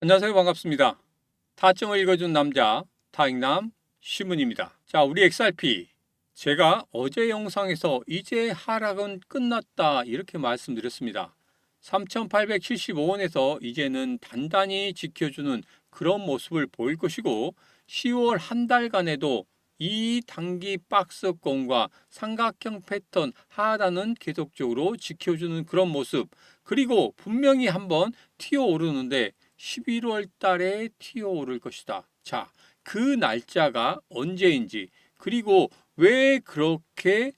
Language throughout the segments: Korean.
안녕하세요. 반갑습니다. 타점을 읽어준 남자 타익남 시문입니다. 자, 우리 XRP 제가 어제 영상에서 이제 하락은 끝났다 이렇게 말씀드렸습니다. 3875원에서 이제는 단단히 지켜주는 그런 모습을 보일 것이고 10월 한 달간에도 이 단기 박스권과 삼각형 패턴 하단은 계속적으로 지켜주는 그런 모습, 그리고 분명히 한번 튀어 오르는데 11월 달에 튀어 오를 것이다. 자, 그 날짜가 언제인지, 그리고 왜 그렇게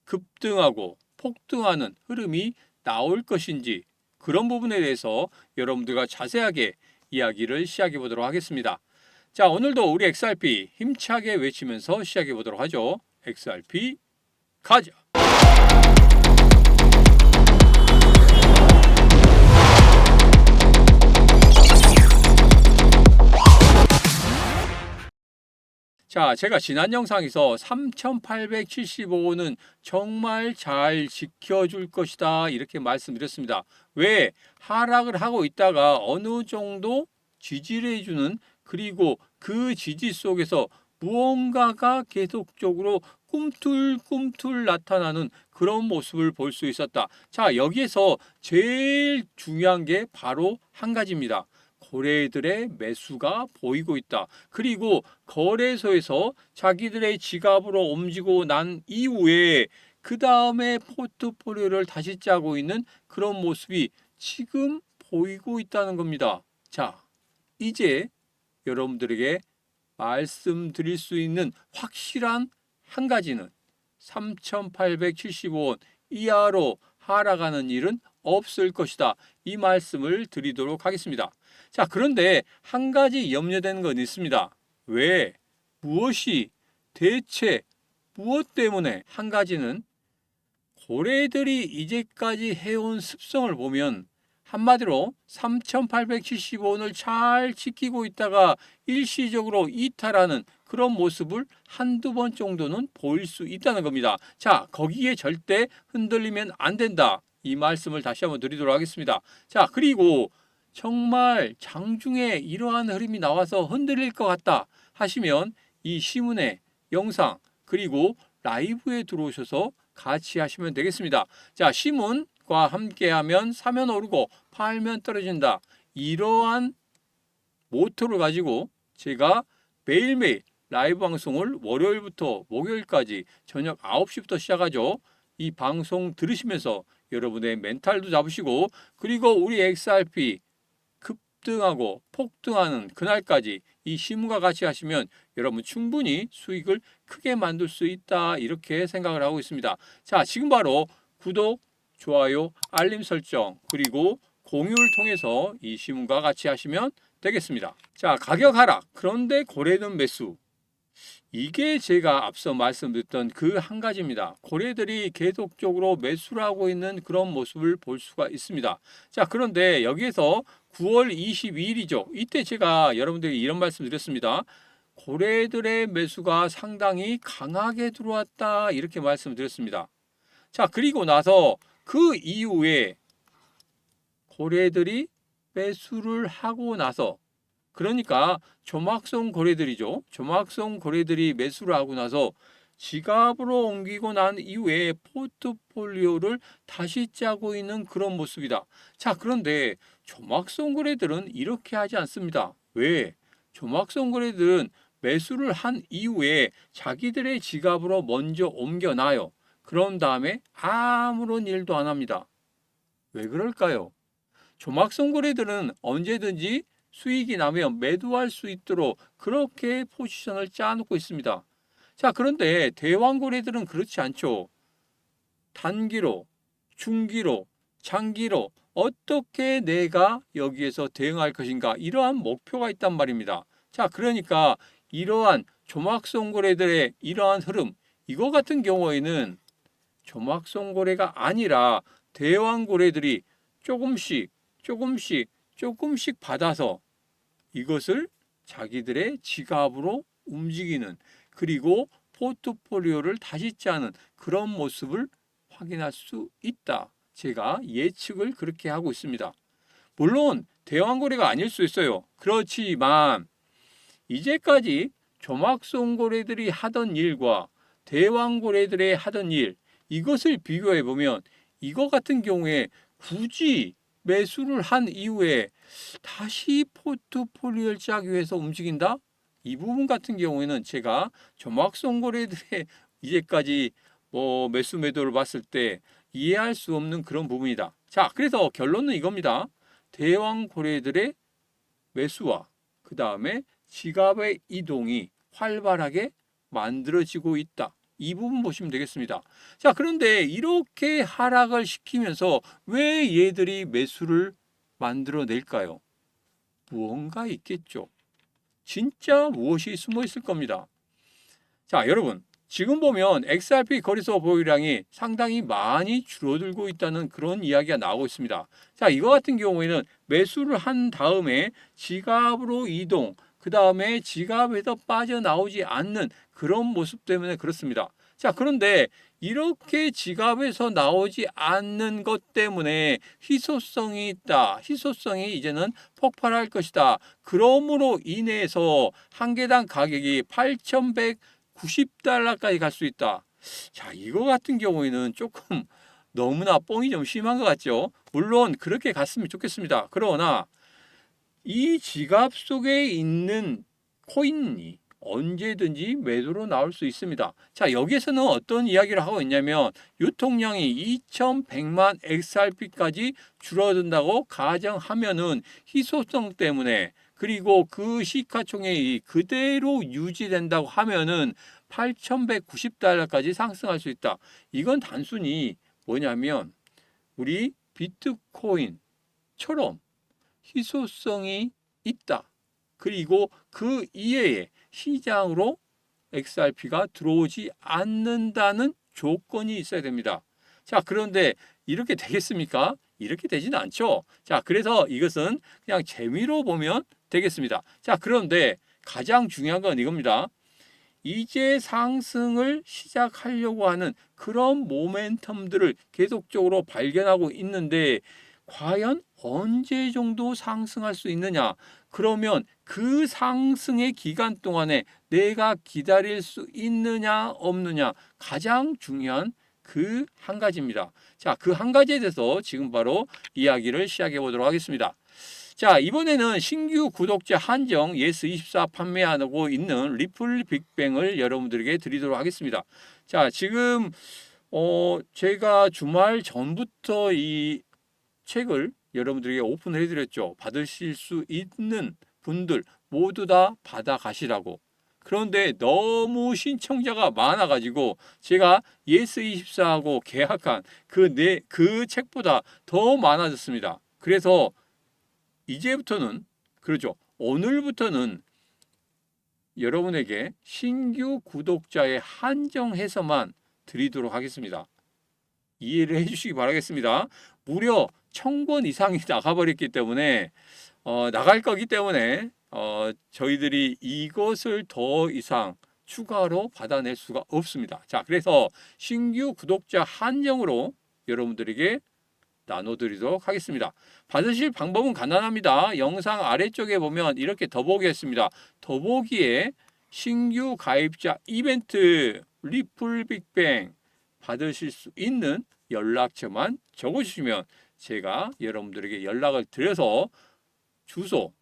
급등하고 폭등하는 흐름이 나올 것인지, 그런 부분에 대해서 여러분들과 자세하게 이야기를 시작해 보도록 하겠습니다. 자, 오늘도 우리 XRP 힘차게 외치면서 시작해 보도록 하죠. XRP 가자! 자, 제가 지난 영상에서 3875는 정말 잘 지켜줄 것이다 이렇게 말씀드렸습니다. 왜? 하락을 하고 있다가 어느 정도 지지를 해주는, 그리고 그 지지 속에서 무언가가 계속적으로 꿈틀꿈틀 나타나는 그런 모습을 볼 수 있었다. 자, 여기에서 제일 중요한 게 바로 한 가지입니다. 거래들의 매수가 보이고 있다. 그리고 거래소에서 자기들의 지갑으로 옮기고 난 이후에 그 다음에 포트폴리오를 다시 짜고 있는 그런 모습이 지금 보이고 있다는 겁니다. 자, 이제 여러분들에게 말씀드릴 수 있는 확실한 한 가지는 3875원 이하로 하락하는 일은 없을 것이다. 이 말씀을 드리도록 하겠습니다. 자, 그런데 한 가지 염려되는 건 있습니다. 왜? 무엇이? 대체 무엇 때문에? 한 가지는 고래들이 이제까지 해온 습성을 보면 한마디로 3875원을 잘 지키고 있다가 일시적으로 이탈하는 그런 모습을 한두 번 정도는 보일 수 있다는 겁니다. 자, 거기에 절대 흔들리면 안 된다. 이 말씀을 다시 한번 드리도록 하겠습니다. 자, 그리고 정말 장중에 이러한 흐름이 나와서 흔들릴 것 같다 하시면 이 시문의 영상 그리고 라이브에 들어오셔서 같이 하시면 되겠습니다. 자, 시문과 함께하면 사면 오르고 팔면 떨어진다. 이러한 모토를 가지고 제가 매일매일 라이브 방송을 월요일부터 목요일까지 저녁 9시부터 시작하죠. 이 방송 들으시면서 여러분의 멘탈도 잡으시고, 그리고 우리 XRP 급등하고 폭등하는 그날까지 이 시문과 같이 하시면 여러분 충분히 수익을 크게 만들 수 있다 이렇게 생각을 하고 있습니다. 자, 지금 바로 구독, 좋아요, 알림 설정 그리고 공유를 통해서 이 시문과 같이 하시면 되겠습니다. 자, 가격 하락 그런데 고래는 매수, 이게 제가 앞서 말씀드렸던 그 한 가지입니다. 고래들이 계속적으로 매수를 하고 있는 그런 모습을 볼 수가 있습니다. 자, 그런데 여기에서 9월 22일이죠. 이때 제가 여러분들에게 이런 말씀 드렸습니다. 고래들의 매수가 상당히 강하게 들어왔다 이렇게 말씀드렸습니다. 자, 그리고 나서 그 이후에 고래들이 매수를 하고 나서, 그러니까 조막성 거래들이죠. 조막성 거래들이 매수를 하고 나서 지갑으로 옮기고 난 이후에 포트폴리오를 다시 짜고 있는 그런 모습이다. 자, 그런데 조막성 거래들은 이렇게 하지 않습니다. 왜? 조막성 거래들은 매수를 한 이후에 자기들의 지갑으로 먼저 옮겨놔요. 그런 다음에 아무런 일도 안 합니다. 왜 그럴까요? 조막성 거래들은 언제든지 수익이 나면 매도할 수 있도록 그렇게 포지션을 짜놓고 있습니다. 자, 그런데 대왕 거래들은 그렇지 않죠. 단기로, 중기로, 장기로 어떻게 내가 여기에서 대응할 것인가, 이러한 목표가 있단 말입니다. 자, 그러니까 이러한 조막성 거래들의 이러한 흐름, 이거 같은 경우에는 조막성 거래가 아니라 대왕 거래들이 조금씩 받아서 이것을 자기들의 지갑으로 움직이는, 그리고 포트폴리오를 다시 짜는 그런 모습을 확인할 수 있다. 제가 예측을 그렇게 하고 있습니다. 물론 대왕거래가 아닐 수 있어요. 그렇지만 이제까지 조막송고래들이 하던 일과 대왕고래들의 하던 일, 이것을 비교해 보면 이거 같은 경우에 굳이 매수를 한 이후에 다시 포트폴리오를 짜기 위해서 움직인다? 이 부분 같은 경우에는 제가 조막송고래들의 이제까지 매수 매도를 봤을 때 이해할 수 없는 그런 부분이다. 자, 그래서 결론은 이겁니다. 대왕고래들의 매수와 그 다음에 지갑의 이동이 활발하게 만들어지고 있다. 이 부분 보시면 되겠습니다. 자, 그런데 이렇게 하락을 시키면서 왜 얘들이 매수를 만들어낼까요? 무언가 있겠죠. 진짜 무엇이 숨어 있을 겁니다. 자, 여러분, 지금 보면 XRP 거래소 보유량이 상당히 많이 줄어들고 있다는 그런 이야기가 나오고 있습니다. 자, 이거 같은 경우에는 매수를 한 다음에 지갑으로 이동, 그 다음에 지갑에서 빠져나오지 않는 그런 모습 때문에 그렇습니다. 자, 그런데 이렇게 지갑에서 나오지 않는 것 때문에 희소성이 있다. 희소성이 이제는 폭발할 것이다. 그러므로 인해서 한 개당 가격이 8,190달러까지 갈 수 있다. 자, 이거 같은 경우에는 조금 너무나 뻥이 좀 심한 것 같죠? 물론 그렇게 갔으면 좋겠습니다. 그러나 이 지갑 속에 있는 코인이 언제든지 매도로 나올 수 있습니다. 자, 여기에서는 어떤 이야기를 하고 있냐면 유통량이 2100만 XRP까지 줄어든다고 가정하면은 희소성 때문에 그리고 그 시가총액이 그대로 유지된다고 하면은 8,190달러까지 상승할 수 있다. 이건 단순히 뭐냐면 우리 비트코인처럼 희소성이 있다. 그리고 그 이외에 시장으로 XRP가 들어오지 않는다는 조건이 있어야 됩니다. 자, 그런데 이렇게 되겠습니까? 이렇게 되지는 않죠. 자, 그래서 이것은 그냥 재미로 보면 되겠습니다. 자, 그런데 가장 중요한 건 이겁니다. 이제 상승을 시작하려고 하는 그런 모멘텀들을 계속적으로 발견하고 있는데 과연 언제 정도 상승할 수 있느냐? 그러면 그 상승의 기간 동안에 내가 기다릴 수 있느냐 없느냐 가장 중요한 그 한 가지입니다. 자, 그 한 가지에 대해서 지금 바로 이야기를 시작해 보도록 하겠습니다. 자, 이번에는 신규 구독자 한정 예스24 판매하고 있는 리플 빅뱅을 여러분들에게 드리도록 하겠습니다. 자, 지금 제가 주말 전부터 이 책을 여러분들에게 오픈을 해드렸죠. 받으실 수 있는 분들 모두 다 받아 가시라고. 그런데 너무 신청자가 많아가지고 제가 예스24하고 계약한 그 책보다 더 많아졌습니다. 그래서 이제부터는 그렇죠. 오늘부터는 여러분에게 신규 구독자에 한정해서만 드리도록 하겠습니다. 이해를 해주시기 바라겠습니다. 무려 1000권 이상이 나가버렸기 때문에 나갈 거기 때문에 저희들이 이것을 더 이상 추가로 받아낼 수가 없습니다. 자, 그래서 신규 구독자 한정으로 여러분들에게 나눠드리도록 하겠습니다. 받으실 방법은 간단합니다. 영상 아래쪽에 보면 이렇게 더보기 했습니다. 더보기에 신규 가입자 이벤트 리플 빅뱅 받으실 수 있는 연락처만 적어주시면 제가 여러분들에게 연락을 드려서 주소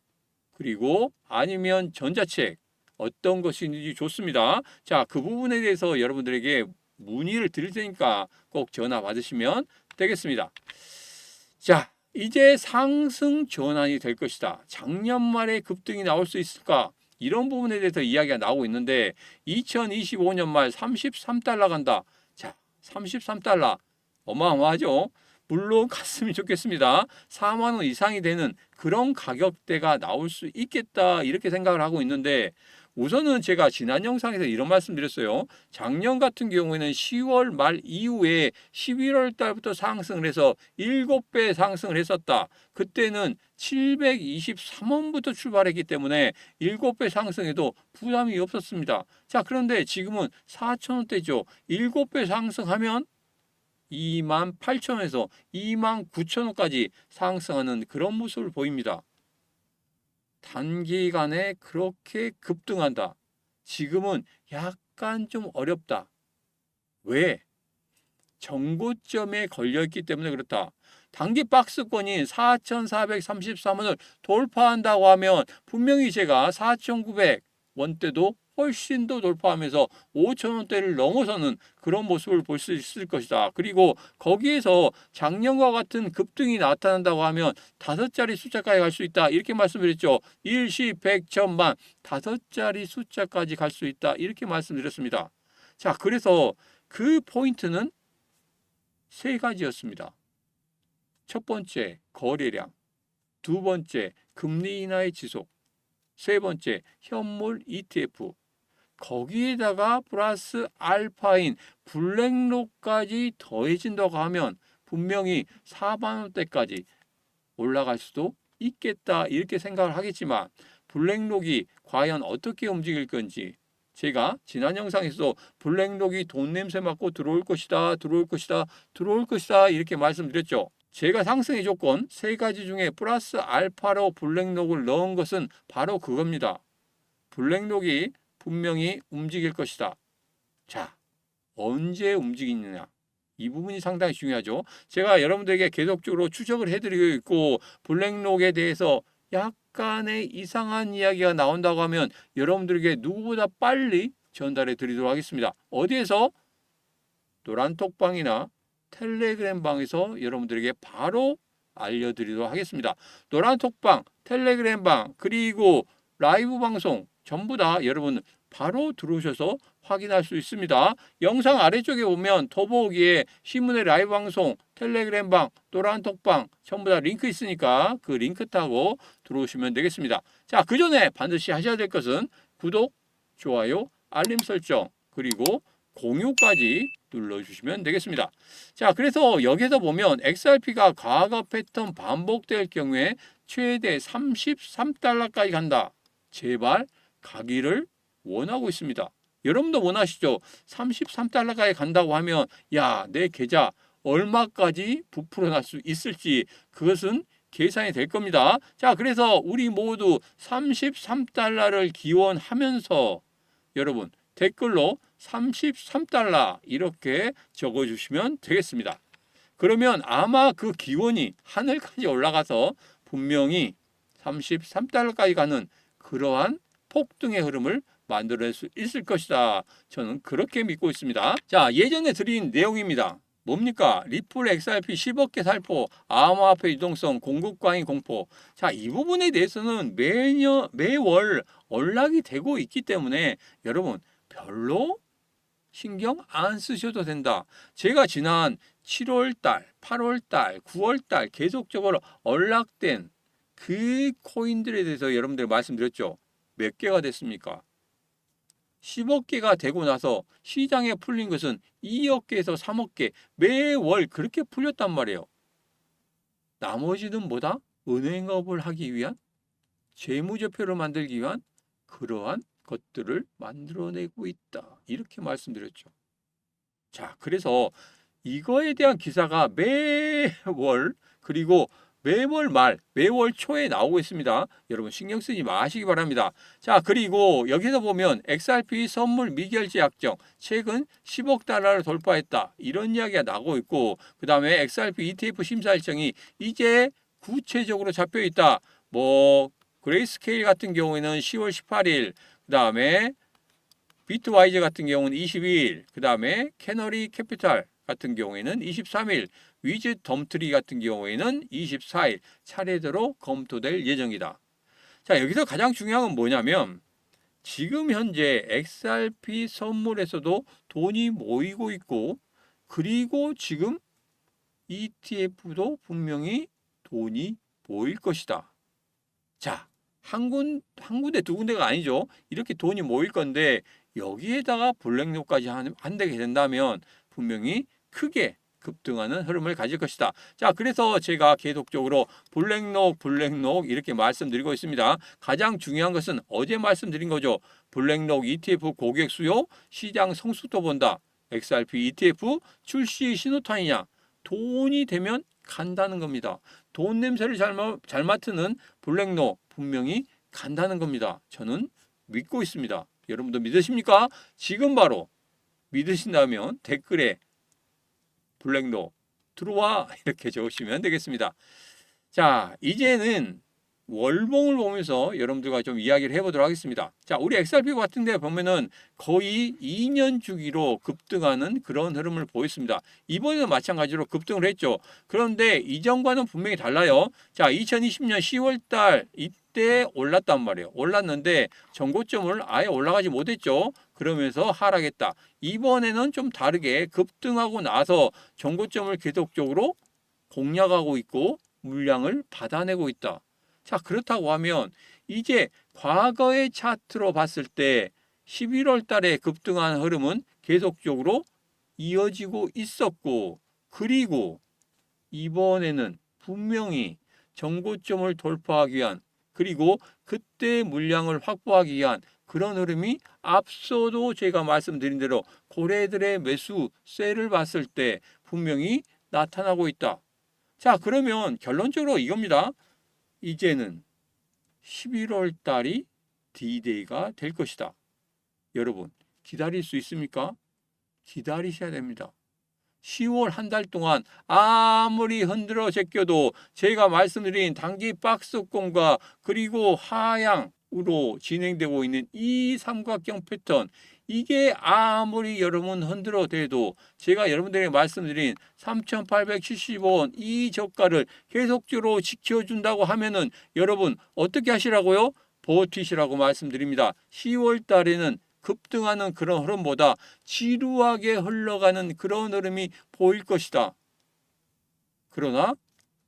그리고 아니면 전자책 어떤 것이 있는지 좋습니다. 자, 그 부분에 대해서 여러분들에게 문의를 드릴 테니까 꼭 전화 받으시면 되겠습니다. 자, 이제 상승 전환이 될 것이다. 작년 말에 급등이 나올 수 있을까? 이런 부분에 대해서 이야기가 나오고 있는데 2025년 말 33달러 간다. 자, 33달러 어마어마하죠? 물론 갔으면 좋겠습니다. 4만 원 이상이 되는 그런 가격대가 나올 수 있겠다 이렇게 생각을 하고 있는데 우선은 제가 지난 영상에서 이런 말씀 드렸어요. 작년 같은 경우에는 10월 말 이후에 11월 달부터 상승을 해서 7배 상승을 했었다. 그때는 723원부터 출발했기 때문에 7배 상승해도 부담이 없었습니다. 자, 그런데 지금은 4,000원대죠. 7배 상승하면 28,000원에서 29,000원까지 상승하는 그런 모습을 보입니다. 단기간에 그렇게 급등한다. 지금은 약간 좀 어렵다. 왜? 정고점에 걸려있기 때문에 그렇다. 단기 박스권이 4,433원을 돌파한다고 하면 분명히 제가 4,900원대도 훨씬 더 돌파하면서 5,000원대를 넘어서는 그런 모습을 볼 수 있을 것이다. 그리고 거기에서 작년과 같은 급등이 나타난다고 하면 5자리 숫자까지 갈 수 있다. 이렇게 말씀드렸죠. 일시, 백, 천만 5자리 숫자까지 갈 수 있다. 이렇게 말씀드렸습니다. 자, 그래서 그 포인트는 세 가지였습니다. 첫 번째, 거래량. 두 번째, 금리 인하의 지속. 세 번째, 현물 ETF. 거기에다가 플러스 알파인 블랙록까지 더해진다고 하면 분명히 4만 원대까지 올라갈 수도 있겠다. 이렇게 생각을 하겠지만 블랙록이 과연 어떻게 움직일 건지 제가 지난 영상에서 블랙록이 돈 냄새 맡고 들어올 것이다, 들어올 것이다, 들어올 것이다 이렇게 말씀드렸죠. 제가 상승의 조건 세 가지 중에 플러스 알파로 블랙록을 넣은 것은 바로 그겁니다. 블랙록이 분명히 움직일 것이다. 자, 언제 움직이느냐? 이 부분이 상당히 중요하죠. 제가 여러분들에게 계속적으로 추적을 해드리고 있고 블랙록에 대해서 약간의 이상한 이야기가 나온다고 하면 여러분들에게 누구보다 빨리 전달해 드리도록 하겠습니다. 어디에서? 노란톡방이나 텔레그램 방에서 여러분들에게 바로 알려드리도록 하겠습니다. 노란톡방, 텔레그램 방, 그리고 라이브 방송 전부 다 여러분 바로 들어오셔서 확인할 수 있습니다. 영상 아래쪽에 보면 더보기에 신문의 라이브 방송, 텔레그램 방, 노란톡방 전부 다 링크 있으니까 그 링크 타고 들어오시면 되겠습니다. 자, 그 전에 반드시 하셔야 될 것은 구독, 좋아요, 알림 설정, 그리고 공유까지 눌러주시면 되겠습니다. 자, 그래서 여기서 보면 XRP가 과거 패턴 반복될 경우에 최대 33달러까지 간다. 제발 가기를 원하고 있습니다. 여러분도 원하시죠? 33달러까지 간다고 하면 야, 내 계좌 얼마까지 부풀어 날 수 있을지 그것은 계산이 될 겁니다. 자, 그래서 우리 모두 33달러를 기원하면서 여러분 댓글로 33달러 이렇게 적어주시면 되겠습니다. 그러면 아마 그 기원이 하늘까지 올라가서 분명히 33달러까지 가는 그러한 폭등의 흐름을 만들어낼 수 있을 것이다. 저는 그렇게 믿고 있습니다. 자, 예전에 드린 내용입니다. 뭡니까? 리플 XRP 10억 개 살포, 암호화폐 유동성, 공급 강의 공포. 자, 이 부분에 대해서는 매월 연락이 되고 있기 때문에 여러분 별로 신경 안 쓰셔도 된다. 제가 지난 7월달, 8월달, 9월달 계속적으로 연락된 그 코인들에 대해서 여러분들 말씀드렸죠. 몇 개가 됐습니까? 10억 개가 되고 나서 시장에 풀린 것은 2억 개에서 3억 개 매월 그렇게 풀렸단 말이에요. 나머지는 뭐다? 은행업을 하기 위한 재무제표를 만들기 위한 그러한 것들을 만들어내고 있다. 이렇게 말씀드렸죠. 자, 그래서 이거에 대한 기사가 매월 그리고 매월 말, 매월 초에 나오고 있습니다. 여러분 신경 쓰지 마시기 바랍니다. 자, 그리고 여기서 보면 XRP 선물 미결제 약정 최근 10억 달러를 돌파했다. 이런 이야기가 나오고 있고 그 다음에 XRP ETF 심사 일정이 이제 구체적으로 잡혀 있다. 뭐 그레이스케일 같은 경우에는 10월 18일, 그 다음에 비트와이즈 같은 경우는 22일, 그 다음에 캐너리 캐피탈 같은 경우에는 23일, 위즈 덤트리 같은 경우에는 24일 차례대로 검토될 예정이다. 자, 여기서 가장 중요한 건 뭐냐면 지금 현재 XRP 선물에서도 돈이 모이고 있고 그리고 지금 ETF도 분명히 돈이 모일 것이다. 자, 한 군데 두 군데가 아니죠. 이렇게 돈이 모일 건데 여기에다가 블랙록까지 한대게 된다면 분명히 크게 급등하는 흐름을 가질 것이다. 자, 그래서 제가 계속적으로 블랙록 이렇게 말씀드리고 있습니다. 가장 중요한 것은 어제 말씀드린 거죠. 블랙록 ETF 고객 수요, 시장 성숙도 본다. XRP ETF 출시 신호탄이냐? 돈이 되면 간다는 겁니다. 돈 냄새를 잘 맡는 블랙록 분명히 간다는 겁니다. 저는 믿고 있습니다. 여러분도 믿으십니까? 지금 바로 믿으신다면 댓글에 블랙로 들어와 이렇게 적으시면 되겠습니다. 자, 이제는 월봉을 보면서 여러분들과 좀 이야기를 해보도록 하겠습니다. 자, 우리 XRP 같은 데 보면은 거의 2년 주기로 급등하는 그런 흐름을 보였습니다. 이번에도 마찬가지로 급등을 했죠. 그런데 이전과는 분명히 달라요. 자, 2020년 10월 달 이때 올랐단 말이에요. 올랐는데 전고점을 아예 올라가지 못했죠. 그러면서 하락했다. 이번에는 좀 다르게 급등하고 나서 전고점을 계속적으로 공략하고 있고 물량을 받아내고 있다. 자, 그렇다고 하면 이제 과거의 차트로 봤을 때 11월 달에 급등한 흐름은 계속적으로 이어지고 있었고, 그리고 이번에는 분명히 정고점을 돌파하기 위한, 그리고 그때 물량을 확보하기 위한 그런 흐름이 앞서도 제가 말씀드린 대로 고래들의 매수 셀을 봤을 때 분명히 나타나고 있다. 자, 그러면 결론적으로 이겁니다. 이제는 11월 달이 D-Day가 될 것이다. 여러분, 기다릴 수 있습니까? 기다리셔야 됩니다. 10월 한 달 동안 아무리 흔들어 제껴도 제가 말씀드린 단기 박스권과 그리고 하향으로 진행되고 있는 이 삼각형 패턴, 이게 아무리 여러분 흔들어 대도 제가 여러분들에게 말씀드린 3,870원 이 저가를 계속적으로 지켜준다고 하면은 여러분 어떻게 하시라고요? 버티시라고 말씀드립니다. 10월 달에는 급등하는 그런 흐름보다 지루하게 흘러가는 그런 흐름이 보일 것이다. 그러나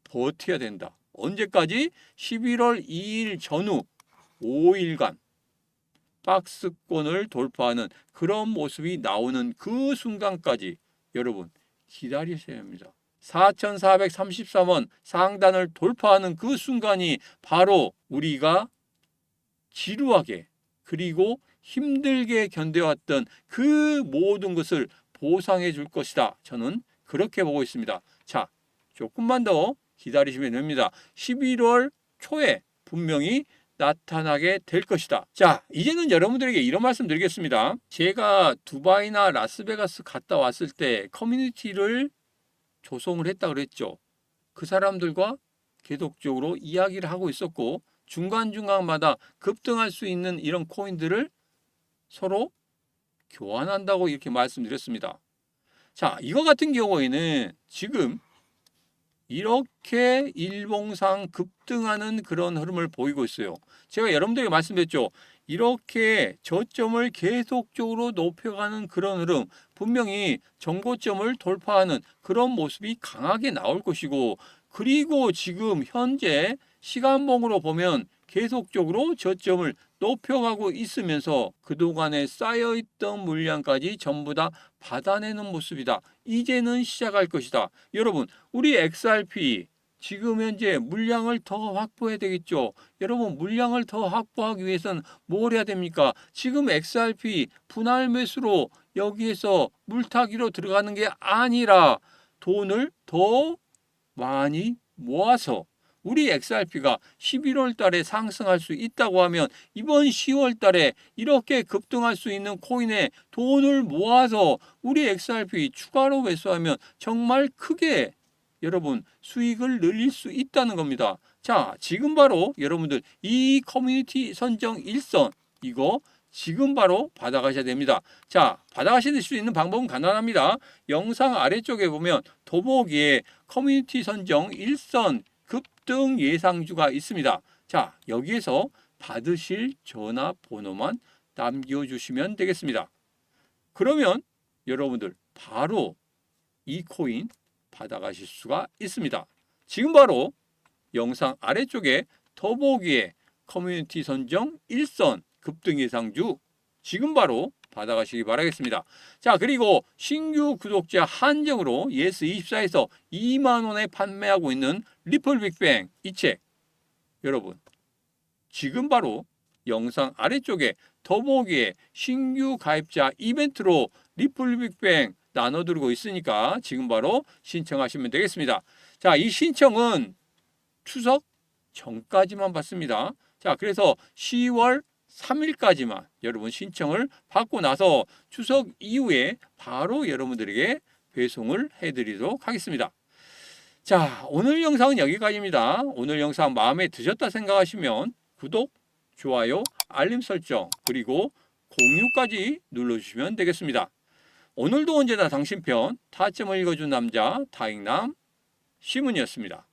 버텨야 된다. 언제까지? 11월 2일 전후 5일간 박스권을 돌파하는 그런 모습이 나오는 그 순간까지 여러분 기다리셔야 합니다. 4,433원 상단을 돌파하는 그 순간이 바로 우리가 지루하게 그리고 힘들게 견뎌왔던 그 모든 것을 보상해 줄 것이다. 저는 그렇게 보고 있습니다. 자, 조금만 더 기다리시면 됩니다. 11월 초에 분명히 나타나게 될 것이다. 자, 이제는 여러분들에게 이런 말씀 드리겠습니다. 제가 두바이나 라스베가스 갔다 왔을 때 커뮤니티를 조성을 했다 그랬죠. 그 사람들과 계속적으로 이야기를 하고 있었고 중간중간마다 급등할 수 있는 이런 코인들을 서로 교환한다고 이렇게 말씀드렸습니다. 자, 이거 같은 경우에는 지금 이렇게 일봉상 급등하는 그런 흐름을 보이고 있어요. 제가 여러분들에게 말씀드렸죠. 이렇게 저점을 계속적으로 높여가는 그런 흐름, 분명히 정고점을 돌파하는 그런 모습이 강하게 나올 것이고, 그리고 지금 현재 시간봉으로 보면 계속적으로 저점을 높여가고 있으면서 그동안에 쌓여있던 물량까지 전부 다 받아내는 모습이다. 이제는 시작할 것이다. 여러분, 우리 XRP 지금 현재 물량을 더 확보해야 되겠죠. 여러분, 물량을 더 확보하기 위해서는 뭘 해야 됩니까? 지금 XRP 분할 매수로 여기에서 물타기로 들어가는 게 아니라 돈을 더 많이 모아서 우리 XRP가 11월 달에 상승할 수 있다고 하면 이번 10월 달에 이렇게 급등할 수 있는 코인에 돈을 모아서 우리 XRP 추가로 매수하면 정말 크게 여러분 수익을 늘릴 수 있다는 겁니다. 자, 지금 바로 여러분들 이 커뮤니티 선정 1선 이거 지금 바로 받아가셔야 됩니다. 자, 받아가실 수 있는 방법은 간단합니다. 영상 아래쪽에 보면 더보기에 커뮤니티 선정 1선 급등 예상주가 있습니다. 자, 여기에서 받으실 전화번호만 남겨주시면 되겠습니다. 그러면 여러분들 바로 이 코인 받아가실 수가 있습니다. 지금 바로 영상 아래쪽에 더보기에 커뮤니티 선정 1선 급등 예상주 지금 바로 받아가시기 바라겠습니다. 자, 그리고 신규 구독자 한정으로 예스24에서 2만원에 판매하고 있는 리플 빅뱅 이 책 여러분 지금 바로 영상 아래쪽에 더보기에 신규 가입자 이벤트로 리플 빅뱅 나눠드리고 있으니까 지금 바로 신청하시면 되겠습니다. 자, 이 신청은 추석 전까지만 받습니다. 자, 그래서 10월 3일까지만 여러분 신청을 받고 나서 추석 이후에 바로 여러분들에게 배송을 해드리도록 하겠습니다. 자, 오늘 영상은 여기까지입니다. 오늘 영상 마음에 드셨다 생각하시면 구독, 좋아요, 알림 설정, 그리고 공유까지 눌러주시면 되겠습니다. 오늘도 언제나 당신 편 타점을 읽어준 남자 타익남 시문이었습니다.